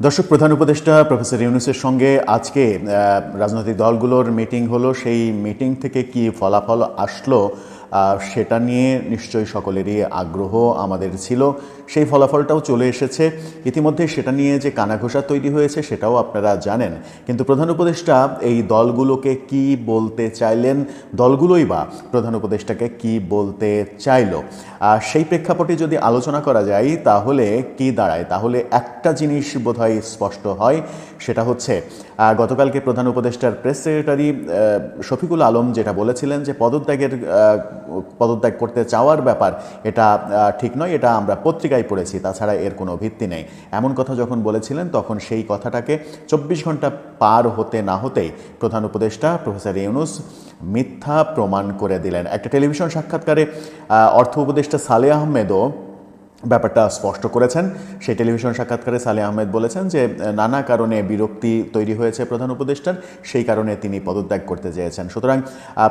দর্শক, প্রধান উপদেষ্টা প্রফেসর ইউনূসের সঙ্গে আজকে রাজনৈতিক দলগুলোর মিটিং হলো। সেই মিটিং থেকে কি ফলাফল আসলো সেটা নিয়ে নিশ্চয়ই সকলেরই আগ্রহ আমাদের ছিল। সেই ফলাফলটাও চলে এসেছে ইতিমধ্যে। সেটা নিয়ে যে কানাঘোষা তৈরি হয়েছে সেটাও আপনারা জানেন। কিন্তু প্রধান উপদেষ্টা এই দলগুলোকে কি বলতে চাইলেন, দলগুলোই বা প্রধান উপদেষ্টাকে কি বলতে চাইল, সেই প্রেক্ষাপটে যদি আলোচনা করা যায় তাহলে কি দাঁড়ায়? তাহলে একটা জিনিস বোধহয় স্পষ্ট হয়, সেটা হচ্ছে গতকালকে প্রধান উপদেষ্টার প্রেস সেক্রেটারি শফিকুল আলম যেটা বলেছিলেন যে পদত্যাগ করতে চাওয়ার ব্যাপার এটা ঠিক নয়, এটা আমরা পত্রিকায় পড়েছি, তাছাড়া এর কোনো ভিত্তি নেই, এমন কথা যখন বলেছিলেন তখন সেই কথাটাকে 24 ঘন্টা পার হতে না হতেই প্রধান উপদেষ্টা প্রফেসর ইউনূস মিথ্যা প্রমাণ করে দিলেন। একটা টেলিভিশন সাক্ষাৎকারে অর্থ উপদেষ্টা সালেহ আহমেদও ব্যাপারটা স্পষ্ট করেছেন। সেই টেলিভিশন সাক্ষাৎকারে সালেহ আহমেদ বলেছেন যে নানা কারণে বিরক্তি তৈরি হয়েছে প্রধান উপদেষ্টার, সেই কারণে তিনি পদত্যাগ করতে চেয়েছেন। সুতরাং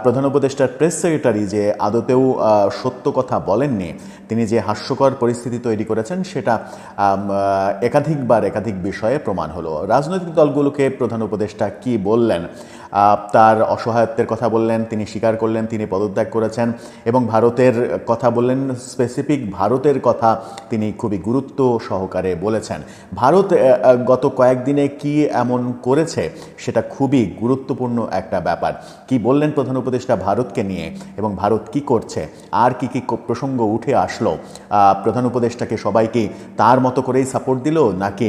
প্রধান উপদেষ্টার প্রেস সেক্রেটারি যে আদতেও সত্য কথা বলেননি, তিনি যে হাস্যকর পরিস্থিতি তৈরি করেছেন সেটা একাধিক বিষয়ে প্রমাণ হলো। রাজনৈতিক দলগুলোকে প্রধান উপদেষ্টা কি বললেন, তার অসহায়ত্বের কথা বললেন, তিনি স্বীকার করলেন তিনি পদত্যাগ করেছেন এবং ভারতের কথা বললেন, স্পেসিফিক ভারতের কথা তিনি খুবই গুরুত্ব সহকারে বলেছেন। ভারত গত কয়েকদিনে কি এমন করেছে সেটা খুবই গুরুত্বপূর্ণ একটা ব্যাপার। কি বললেন প্রধান উপদেষ্টা ভারতকে নিয়ে এবং ভারত কি করছে, আর কি কি প্রসঙ্গ উঠে আসলো, প্রধান উপদেষ্টাকে সবাই কি তার মতো করেই সাপোর্ট দিল নাকি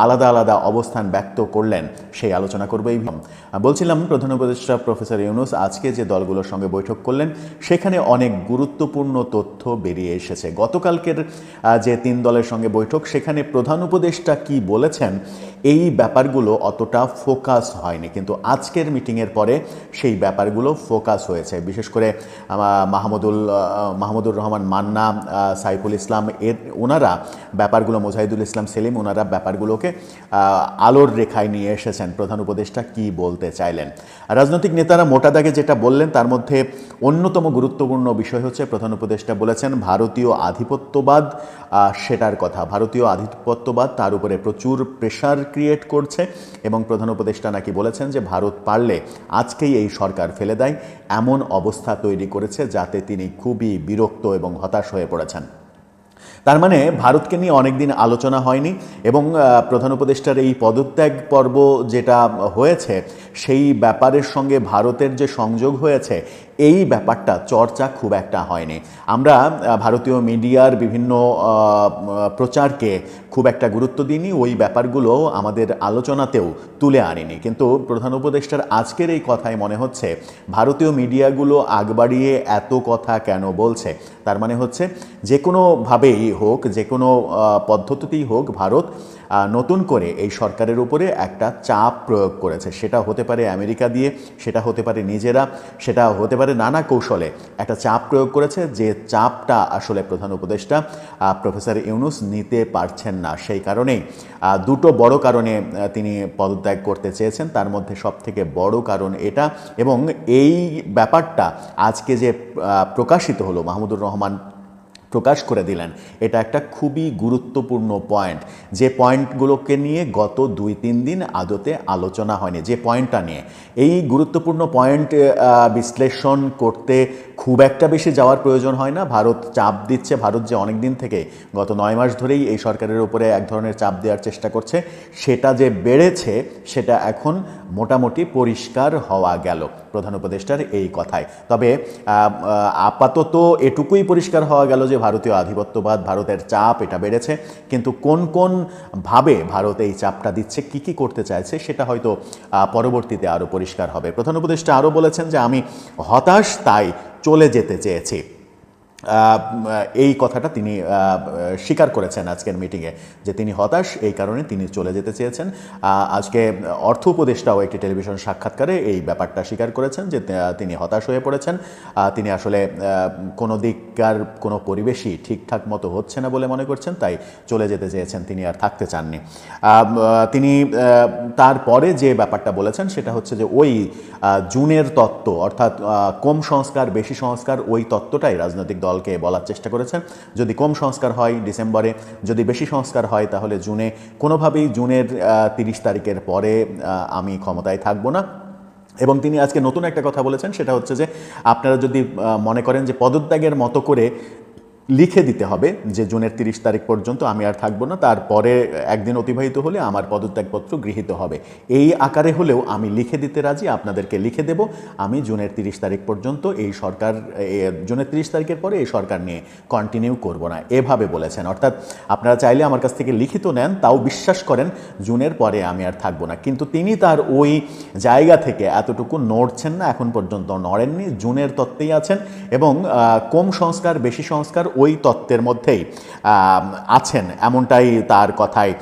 আলাদা আলাদা অবস্থান ব্যক্ত করলেন, সেই আলোচনা করবো। এই বলছিলাম প্রধান উপদেষ্টা প্রফেসর ইউনূস আজকে যে দলগুলোর সঙ্গে বৈঠক করলেন সেখানে অনেক গুরুত্বপূর্ণ তথ্য বেরিয়ে এসেছে। গতকালকের যে 3 দলের সঙ্গে বৈঠক সেখানে প্রধান উপদেষ্টা কি বলেছেন এই ব্যাপারগুলো অতটা ফোকাস হয়নি, কিন্তু আজকের মিটিংয়ের পরে সেই ব্যাপারগুলো ফোকাস হয়েছে। বিশেষ করে মাহমুদুর রহমান মান্না, সাইফুল ইসলাম ওনারা ব্যাপারগুলো, মোজাহিদুল ইসলাম সেলিম ওনারা ব্যাপারগুলোকে আলোর রেখায় নিয়ে এসেছেন প্রধান উপদেষ্টা কি বলতে চাইলেন। রাজনৈতিক নেতারা মোটা দাগে যেটা বললেন তার মধ্যে অন্যতম গুরুত্বপূর্ণ বিষয় হচ্ছে প্রধান উপদেষ্টা বলেছেন ভারতীয় আধিপত্যবাদ, সেটার কথা। ভারতীয় আধিপত্যবাদ তার উপরে প্রচুর প্রেশার ক্রিয়েট করছে এবং প্রধান উপদেষ্টা নাকি বলেছেন যে ভারত পারলে আজকেই এই সরকার ফেলে দেয়, এমন অবস্থা তৈরি করেছে যাতে তিনি খুবই বিরক্ত এবং হতাশ হয়ে পড়েছেন। তার মানে ভারতকে নিয়ে অনেকদিন আলোচনা হয়নি এবং প্রধান উপদেষ্টার এই পদত্যাগ পর্ব যেটা হয়েছে সেই ব্যাপারের সঙ্গে ভারতের যে সংযোগ হয়েছে এই ব্যাপারটা চর্চা খুব একটা হয়নি। আমরা ভারতীয় মিডিয়ার বিভিন্ন প্রচারকে খুব একটা গুরুত্ব দিইনি, ওই ব্যাপারগুলো আমাদের আলোচনাতেও তুলে আনিনি। কিন্তু প্রধান উপদেষ্টার আজকের এই কথায় মনে হচ্ছে ভারতীয় মিডিয়াগুলো আগ বাড়িয়ে এত কথা কেন বলছে। তার মানে হচ্ছে যে কোনোভাবেই হোক, যে কোনো পদ্ধতিতেই হোক, ভারত নতুন করে এই সরকারের উপরে একটা চাপ প্রয়োগ করেছে। সেটা হতে পারে আমেরিকা দিয়ে, সেটা হতে পারে নিজেরা, সেটা হতে পারে নানা কৌশলে একটা চাপ প্রয়োগ করেছে, যে চাপটা আসলে প্রধান উপদেষ্টা প্রফেসর ইউনূস নিতে পারছেন না। সেই কারণেই দুটো বড় কারণে তিনি পদত্যাগ করতে চেয়েছেন, তার মধ্যে সবথেকে বড় কারণ এটা। এবং এই ব্যাপারটা আজকে যে প্রকাশিত হলো, মাহমুদুর রহমান প্রকাশ করে দিলেন, এটা একটা খুবই গুরুত্বপূর্ণ পয়েন্ট, যে পয়েন্টগুলোকে নিয়ে গত 2-3 দিন আদতে আলোচনা হয়নি। যে পয়েন্টটা নিয়ে এই গুরুত্বপূর্ণ পয়েন্ট বিশ্লেষণ করতে খুব একটা বেশি যাওয়ার প্রয়োজন হয় না। ভারত চাপ দিচ্ছে, ভারত যে অনেক দিন থেকে গত 9 মাস ধরেই এই সরকারের উপরে এক ধরনের চাপ দেওয়ার চেষ্টা করছে, সেটা যে বেড়েছে সেটা এখন মোটামুটি পরিষ্কার হওয়া গেল প্রধান উপদেষ্টার এই কথায়। তবে আপাতত এটুকুই পরিষ্কার হওয়া গেল যে ভারতীয় আধিপত্যবাদ, ভারতের চাপ এটা বেড়েছে, কিন্তু কোন ভাবে ভারত এই চাপটা দিচ্ছে, কি করতে চাইছে সেটা হয়তো পরবর্তীতে আরও পরিষ্কার হবে। প্রধান উপদেষ্টা আরও বলেছেন যে আমি হতাশ, তাই চলে যেতে চেয়েছি। এই কথাটা তিনি স্বীকার করেছেন আজকের মিটিংয়ে, যে তিনি হতাশ, এই কারণে তিনি চলে যেতে চেয়েছেন। আজকে অর্থ উপদেষ্টাও একটি টেলিভিশন সাক্ষাৎকারে এই ব্যাপারটা স্বীকার করেছেন যে তিনি হতাশ হয়ে পড়েছেন। তিনি আসলে কোনো দিককার কোনো পরিবেশই ঠিকঠাক মতো হচ্ছে না বলে মনে করছেন, তাই চলে যেতে চেয়েছেন, তিনি আর থাকতে চাননি। তিনি তারপরে যে ব্যাপারটা বলেছেন সেটা হচ্ছে যে ওই জুনের তত্ত্ব, অর্থাৎ কম সংস্কার বেশি সংস্কার, ওই তত্ত্বটাই রাজনৈতিক দলকে বলার চেষ্টা করেছেন যদি কম সংস্কার হয় ডিসেম্বরে, যদি বেশি সংস্কার হয় তাহলে জুনে, কোনোভাবেই জুনের 30 তারিখের পরে আমি ক্ষমতায় থাকবো না। এবং তিনি আজকে নতুন একটা কথা বলেছেন, সেটা হচ্ছে যে আপনারা যদি মনে করেন যে পদত্যাগের মতো করে লিখে দিতে হবে যে জুনের 30 তারিখ পর্যন্ত আমি আর থাকবো না, তারপরে একদিন অতিবাহিত হলে আমার পদত্যাগপত্র গৃহীত হবে, এই আকারে হলেও আমি লিখে দিতে রাজি, আপনাদেরকে লিখে দেব আমি জুনের 30 তারিখ পর্যন্ত এই সরকার, জুনের 30 তারিখের পরে এই সরকার নিয়ে কন্টিনিউ করব না, এভাবে বলেছেন। অর্থাৎ আপনারা চাইলে আমার কাছ থেকে লিখিত নেন, তাও বিশ্বাস করেন জুনের পরে আমি আর থাকবো না, কিন্তু তিনি তার ওই জায়গা থেকে এতটুকু নড়ছেন না, এখন পর্যন্ত নড়েননি, জুনের তত্ত্বেই আছেন এবং কম সংস্কার বেশি সংস্কার ওই তত্ত্বের মধ্যেই আছেন, এমনটাই তার কথায়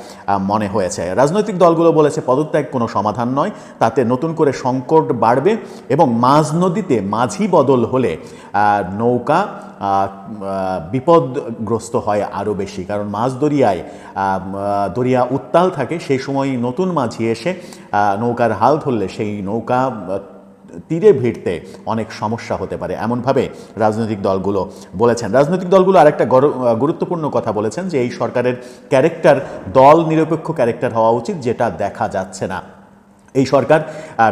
মনে হয়েছে। রাজনৈতিক দলগুলো বলেছে পদত্যাগ কোনো সমাধান নয়, তাতে নতুন করে সংকট বাড়বে এবং মাঝ নদীতে মাঝি বদল হলে নৌকা বিপদগ্রস্ত হয় আরও বেশি, কারণ মাঝ দরিয়া উত্তাল থাকে, সেই সময় নতুন মাঝি এসে নৌকার হাল ধরলে সেই নৌকা তীরে ভিড়তে অনেক সমস্যা হতে পারে, এমনভাবে রাজনৈতিক দলগুলো বলেছেন। রাজনৈতিক দলগুলো আরেকটা গুরুত্বপূর্ণ কথা বলেছেন যে এই সরকারের ক্যারেক্টার দল নিরপেক্ষ ক্যারেক্টার হওয়া উচিত, যেটা দেখা যাচ্ছে না। এই সরকার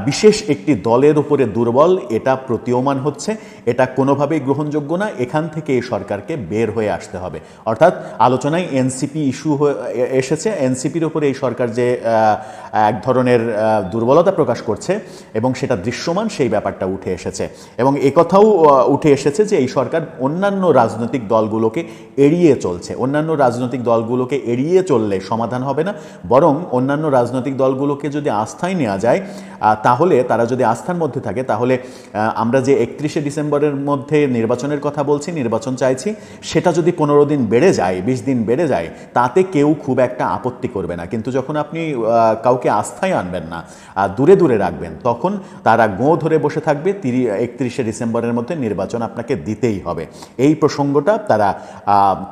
বিশেষ একটি দলের উপরে দুর্বল, এটা প্রতীয়মান হচ্ছে, এটা কোনোভাবেই গ্রহণযোগ্য না, এখান থেকে এই সরকারকে বের হয়ে আসতে হবে। অর্থাৎ আলোচনায় এনসিপি ইস্যু এসেছে, এনসিপির উপরে এই সরকার যে এক ধরনের দুর্বলতা প্রকাশ করছে এবং সেটা দৃশ্যমান, সেই ব্যাপারটা উঠে এসেছে এবং একথাও উঠে এসেছে যে এই সরকার অন্যান্য রাজনৈতিক দলগুলোকে এড়িয়ে চলছে। অন্যান্য রাজনৈতিক দলগুলোকে এড়িয়ে চললে সমাধান হবে না, বরং অন্যান্য রাজনৈতিক দলগুলোকে যদি আস্থায় নেওয়া যায়, তাহলে তারা যদি আস্থার মধ্যে থাকে, তাহলে আমরা যে 31শে ডিসেম্বরের মধ্যে নির্বাচনের কথা বলছি, নির্বাচন চাইছি, সেটা যদি 15 দিন বেড়ে যায়, 20 দিন বেড়ে যায়, তাতে কেউ খুব একটা আপত্তি করবে না। কিন্তু যখন আপনি কাউকে আস্থায় আনবেন না, দূরে দূরে রাখবেন, তখন তারা গোঁ ধরে বসে থাকবে 31শে ডিসেম্বরের মধ্যে নির্বাচন আপনাকে দিতেই হবে। এই প্রসঙ্গটা তারা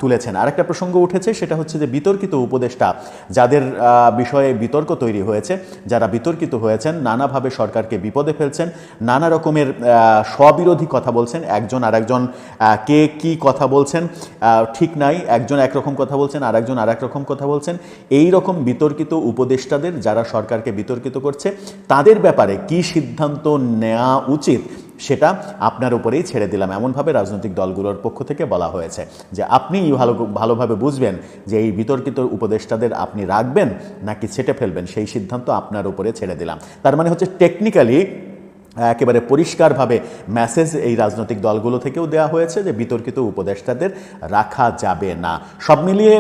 তুলেছেন। আরেকটা প্রসঙ্গ উঠেছে, সেটা হচ্ছে যে বিতর্কিত উপদেষ্টা, যাদের বিষয়ে বিতর্ক তৈরি হয়েছে, যারা বিতর্কিত হয়েছেন, নানাভাবে সরকারকে বিপদে ফেলছেন, নানা রকমের স্ববিরোধী কথা বলছেন, একজন আরেকজন কে কি কথা বলছেন ঠিক নাই, একজন একরকম কথা বলছেন, আরেকজন আরেক রকম কথা বলছেন, এই রকম বিতর্কিত উপদেষ্টাদের যারা সরকারকে বিতর্কিত করছে, তাদের ব্যাপারে কি সিদ্ধান্ত নেওয়া উচিত সেটা আপনার উপরেই ছেড়ে দিলাম, এমনভাবে রাজনৈতিক দলগুলোর পক্ষ থেকে বলা হয়েছে যে আপনিই ভালোভাবে বুঝবেন যে এই বিতর্কিত উপদেষ্টাদের আপনি রাখবেন নাকি ছেটে ফেলবেন, সেই সিদ্ধান্ত আপনার উপরে ছেড়ে দিলাম। তার মানে হচ্ছে টেকনিক্যালি একেবারে পরিষ্কারভাবে মেসেজ এই রাজনৈতিক দলগুলো থেকেও দেওয়া হয়েছে যে বিতর্কিত উপদেষ্টাদের রাখা যাবে না। সব মিলিয়ে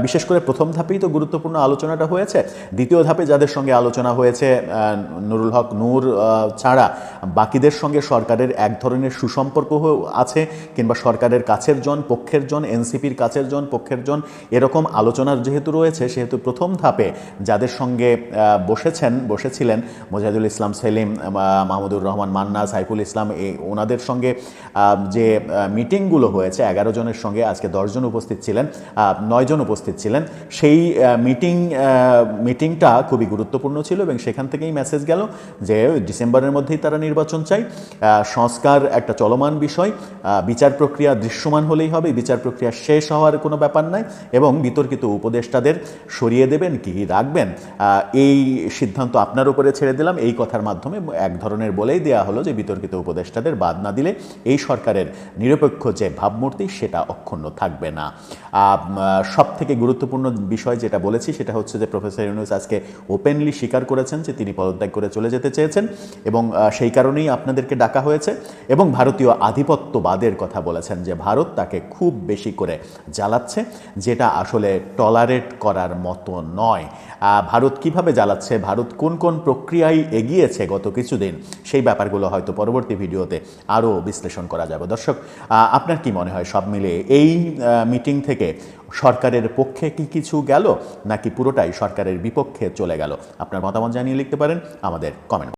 বিশেষ করে প্রথম ধাপেই তো গুরুত্বপূর্ণ আলোচনাটা হয়েছে, দ্বিতীয় ধাপে যাদের সঙ্গে আলোচনা হয়েছে, নুরুল হক নূর ছাড়া বাকিদের সঙ্গে সরকারের এক ধরনের সুসম্পর্ক আছে, কিংবা সরকারের কাছের জন পক্ষের জন, এনসিপির কাছের জন পক্ষের জন, এরকম আলোচনার যেহেতু রয়েছে, সেহেতু প্রথম ধাপে যাদের সঙ্গে বসেছিলেন মোজাহিদুল ইসলাম সেলিম, মাহমুদুর রহমান মান্না, সাইফুল ইসলাম, ওনাদের সঙ্গে যে মিটিংগুলো হয়েছে, 11 জনের সঙ্গে আজকে 10 জন উপস্থিত ছিলেন, 9 জন উপস্থিত ছিলেন, সেই মিটিংটা খুবই গুরুত্বপূর্ণ ছিল এবং সেখান থেকেই মেসেজ গেল যে ডিসেম্বরের মধ্যেই তারা নির্বাচন চাই, সংস্কার একটা চলমান বিষয়, বিচার প্রক্রিয়া দৃশ্যমান হলেই হবে, বিচার প্রক্রিয়া শেষ হওয়ার কোনো ব্যাপার নাই, এবং বিতর্কিত উপদেষ্টাদের সরিয়ে দেবেন কি রাখবেন এই সিদ্ধান্ত আপনার উপরে ছেড়ে দিলাম। এই কথার মাধ্যমে এক ধরনের বলেই দেয়া হলো যে বিতর্কিত উপদেষ্টাদের বাদ না দিলে এই সরকারের নিরপেক্ষ যে ভাবমূর্তি সেটা অক্ষুণ্ণ থাকবে না। সব থেকে গুরুত্বপূর্ণ বিষয় যেটা বলেছি সেটা হচ্ছে যে প্রফেসর ইউনূস আজকে ওপেনলি স্বীকার করেছেন যে তিনি পদত্যাগ করে চলে যেতে চেয়েছেন এবং সেই কারণেই আপনাদেরকে ডাকা হয়েছে, এবং ভারতীয় আধিপত্যবাদের কথা বলেছেন যে ভারত তাকে খুব বেশি করে জ্বালাচ্ছে, যেটা আসলে টলারেট করার মতো নয়। ভারত কিভাবে জ্বালাচ্ছে, ভারত কোন কোন প্রক্রিয়ায় এগিয়েছে গত কিছুদিন, সেই ব্যাপারগুলো হয়তো পরবর্তী ভিডিওতে আরও বিশ্লেষণ করা যাবে। দর্শক, আপনার কি মনে হয় সব মিলে এই মিটিং থেকে সরকারের পক্ষে কি কিছু গেল নাকি পুরোটাই সরকারের বিপক্ষে চলে গেল? আপনার মতামত জানিয়ে লিখতে পারেন আমাদের কমেন্ট।